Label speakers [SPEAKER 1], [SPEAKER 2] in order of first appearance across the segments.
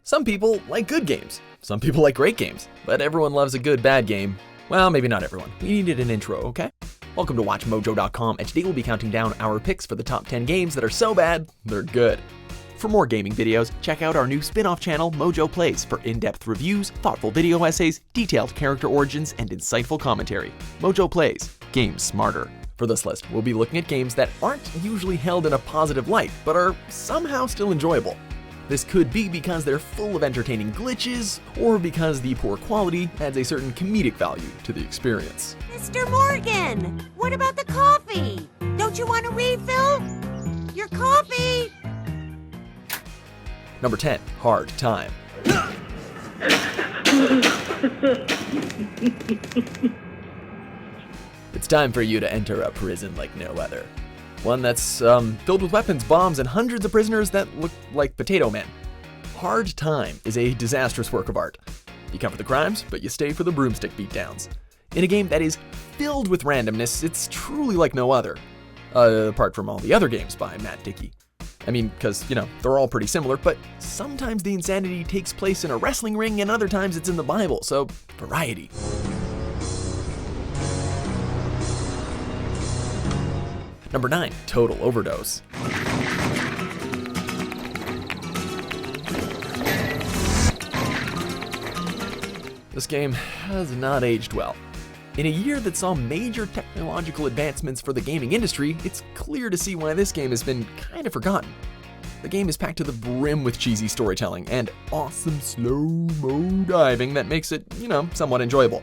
[SPEAKER 1] Some people like good games. Some people like great games. But everyone loves a good bad game. Well, maybe not everyone. We needed an intro, okay? Welcome to WatchMojo.com, and today we'll be counting down our picks for the top 10 games that are so bad, they're good. For more gaming videos, check out our new spin-off channel, Mojo Plays, for in-depth reviews, thoughtful video essays, detailed character origins, and insightful commentary. Mojo Plays, games smarter. For this list, we'll be looking at games that aren't usually held in a positive light, but are somehow still enjoyable. This could be because they're full of entertaining glitches, or because the poor quality adds a certain comedic value to the experience.
[SPEAKER 2] Mr. Morgan, what about the coffee? Don't you want a refill? Your coffee!
[SPEAKER 1] Number 10, Hard Time. It's time for you to enter a prison like no other. One that's filled with weapons, bombs, and hundreds of prisoners that look like potato men. Hard Time is a disastrous work of art. You cover the crimes, but you stay for the broomstick beatdowns. In a game that is filled with randomness, it's truly like no other. Apart from all the other games by Matt Dickey. I mean, because, they're all pretty similar, but sometimes the insanity takes place in a wrestling ring and other times it's in the Bible, so variety. Number 9, Total Overdose. This game has not aged well. In a year that saw major technological advancements for the gaming industry, it's clear to see why this game has been kind of forgotten. The game is packed to the brim with cheesy storytelling and awesome slow-mo diving that makes it, somewhat enjoyable.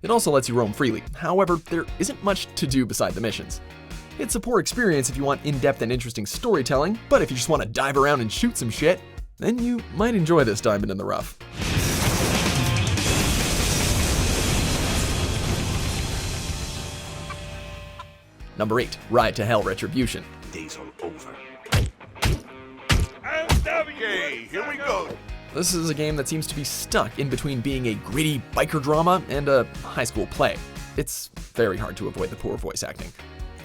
[SPEAKER 1] It also lets you roam freely. However, there isn't much to do beside the missions. It's a poor experience if you want in-depth and interesting storytelling, but if you just want to dive around and shoot some shit, then you might enjoy this diamond in the rough. Number 8, Ride to Hell Retribution.
[SPEAKER 3] Days are over.
[SPEAKER 4] Okay, here we go.
[SPEAKER 1] This is a game that seems to be stuck in between being a gritty biker drama and a high school play. It's very hard to avoid the poor voice acting.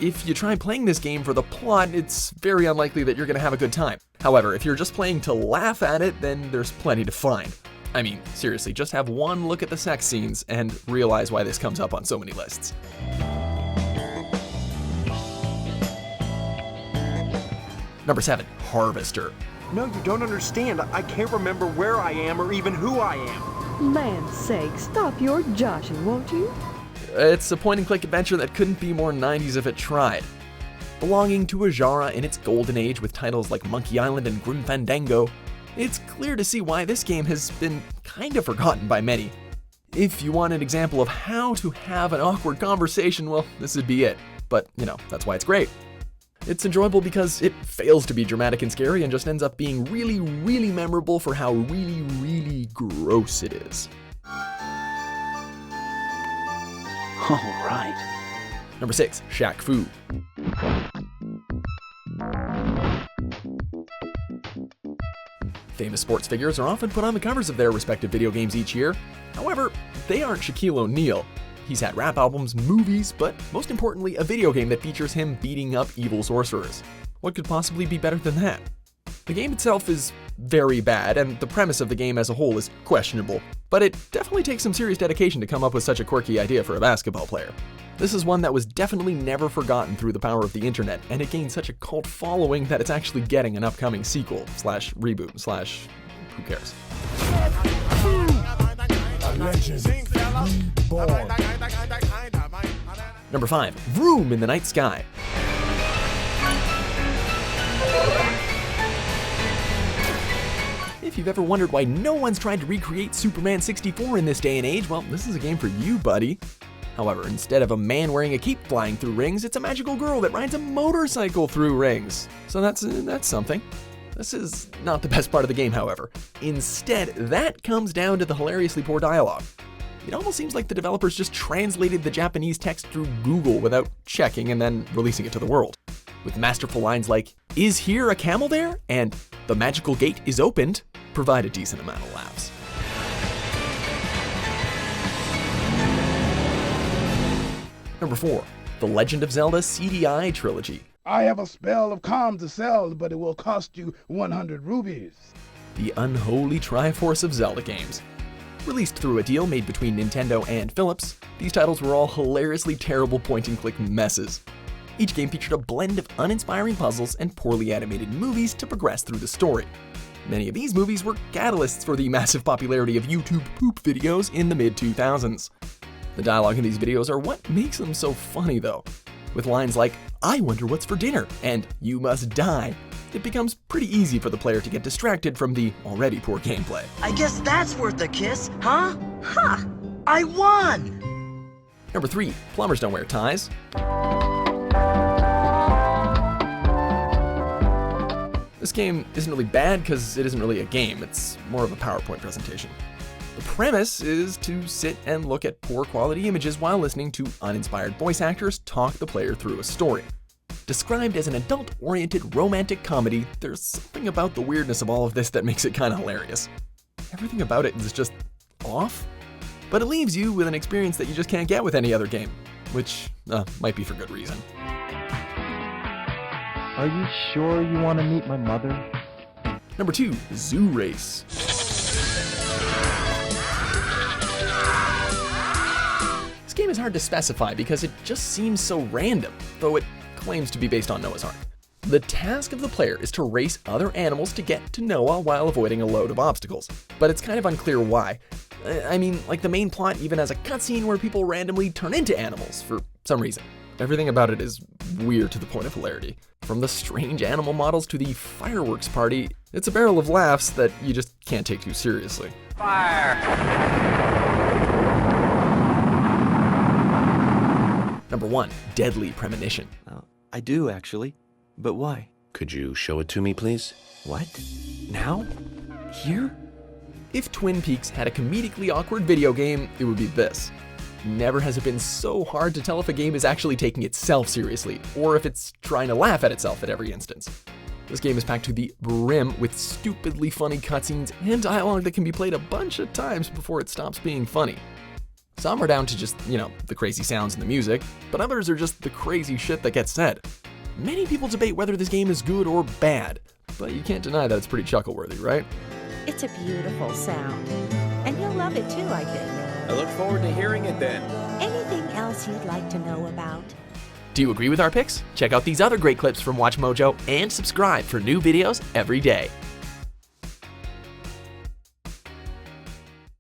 [SPEAKER 1] If you try playing this game for the plot, it's very unlikely that you're going to have a good time. However, if you're just playing to laugh at it, then there's plenty to find. I mean, seriously, just have one look at the sex scenes and realize why this comes up on so many lists. Number 7, Harvester.
[SPEAKER 5] No, you don't understand. I can't remember where I am or even who I am.
[SPEAKER 6] Land's sake, stop your joshing, won't you?
[SPEAKER 1] It's a point-and-click adventure that couldn't be more 90s if it tried. Belonging to a genre in its golden age with titles like Monkey Island and Grim Fandango, it's clear to see why this game has been kind of forgotten by many. If you want an example of how to have an awkward conversation, well, this would be it. But, that's why it's great. It's enjoyable because it fails to be dramatic and scary and just ends up being really, really memorable for how really, really gross it is.
[SPEAKER 3] All right.
[SPEAKER 1] Number 6, Shaq Fu. Famous sports figures are often put on the covers of their respective video games each year. However, they aren't Shaquille O'Neal. He's had rap albums, movies, but most importantly, a video game that features him beating up evil sorcerers. What could possibly be better than that? The game itself is very bad, and the premise of the game as a whole is questionable, but it definitely takes some serious dedication to come up with such a quirky idea for a basketball player. This is one that was definitely never forgotten through the power of the internet, and it gained such a cult following that it's actually getting an upcoming sequel, /reboot, who cares. Number 5, Vroom in the Night Sky. If you've ever wondered why no one's tried to recreate Superman 64 in this day and age, well, this is a game for you, buddy. However, instead of a man wearing a cape flying through rings, it's a magical girl that rides a motorcycle through rings. So that's something. This is not the best part of the game, however. Instead, that comes down to the hilariously poor dialogue. It almost seems like the developers just translated the Japanese text through Google without checking and then releasing it to the world. With masterful lines like, "Is here a camel there?" and "The magical gate is opened," provide a decent amount of laughs. Number 4, The Legend of Zelda CDI Trilogy.
[SPEAKER 7] I have a spell of calm to sell, but it will cost you 100 rubies.
[SPEAKER 1] the unholy triforce of Zelda games. Released through a deal made between Nintendo and Philips, these titles were all hilariously terrible point-and-click messes. Each game featured a blend of uninspiring puzzles and poorly animated movies to progress through the story. Many of these movies were catalysts for the massive popularity of YouTube poop videos in the mid-2000s. The dialogue in these videos are what makes them so funny though. With lines like, "I wonder what's for dinner," and "You must die," it becomes pretty easy for the player to get distracted from the already poor gameplay.
[SPEAKER 7] I guess that's worth a kiss, huh? Ha! I won!
[SPEAKER 1] Number 3, Plumbers Don't Wear Ties. This game isn't really bad because it isn't really a game, it's more of a PowerPoint presentation. The premise is to sit and look at poor quality images while listening to uninspired voice actors talk the player through a story. Described as an adult-oriented romantic comedy, there's something about the weirdness of all of this that makes it kinda hilarious. Everything about it is just off, but it leaves you with an experience that you just can't get with any other game, which might be for good reason.
[SPEAKER 8] Are you sure you want to meet my mother?
[SPEAKER 1] Number 2, Zoo Race. This game is hard to specify because it just seems so random, though it claims to be based on Noah's Ark. The task of the player is to race other animals to get to Noah while avoiding a load of obstacles, but it's kind of unclear why. I mean, like the main plot even has a cutscene where people randomly turn into animals for some reason. Everything about it is weird to the point of hilarity. From the strange animal models to the fireworks party, it's a barrel of laughs that you just can't take too seriously.
[SPEAKER 7] Fire!
[SPEAKER 1] Number 1, Deadly Premonition.
[SPEAKER 9] I do, actually. But why?
[SPEAKER 3] Could you show it to me, please?
[SPEAKER 9] What? Now? Here?
[SPEAKER 1] If Twin Peaks had a comedically awkward video game, it would be this. Never has it been so hard to tell if a game is actually taking itself seriously, or if it's trying to laugh at itself at every instance. This game is packed to the brim with stupidly funny cutscenes and dialogue that can be played a bunch of times before it stops being funny. Some are down to just, the crazy sounds and the music, but others are just the crazy shit that gets said. Many people debate whether this game is good or bad, but you can't deny that it's pretty chuckle-worthy, right?
[SPEAKER 2] It's a beautiful sound. And you'll love it too, I think.
[SPEAKER 4] I look forward to hearing it then.
[SPEAKER 2] Anything else you'd like to know about?
[SPEAKER 1] Do you agree with our picks? Check out these other great clips from WatchMojo and subscribe for new videos every day.